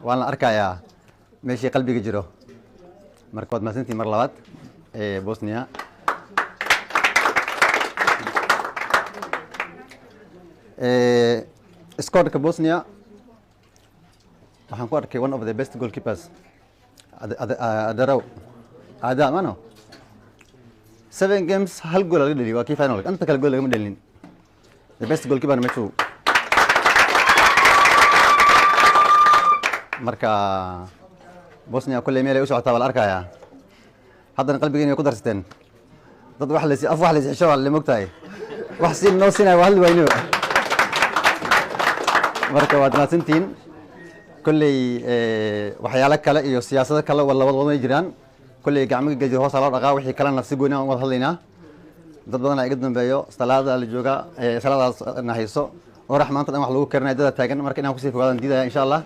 وانا اركايا ماشي قلبي جيرو مركود ما سنتي مرلوات بوسنيا سكور كبوسنيا waxaan ku arkay one of the best goalkeepers adaraw ada mano 7 games hal goal laga dhaliyay waa kii final anta kala goal lagama dhalin the best goalkeeper meeshu marka Bosnia kullee meel ay u socotaa wal arkaya haddana qalbigeena ku darsateen dad wax la is xisho wal moogtahay wax si noo sinay wal wayno marka waad maasantiin kullee waxyaalo kale iyo siyaasado kale wala wada jiraan kullee gacmiga gajir hoos loo dhaqaa wixii kale nafsi gooni aan wada hadlaynaa dad badan ay iga dambeeyo salaada la jooga salaadaas nahayso oo raxmaanta wax lagu karnaa dad taagan marka inaan ku sii fogaadaan diidaya insha Allah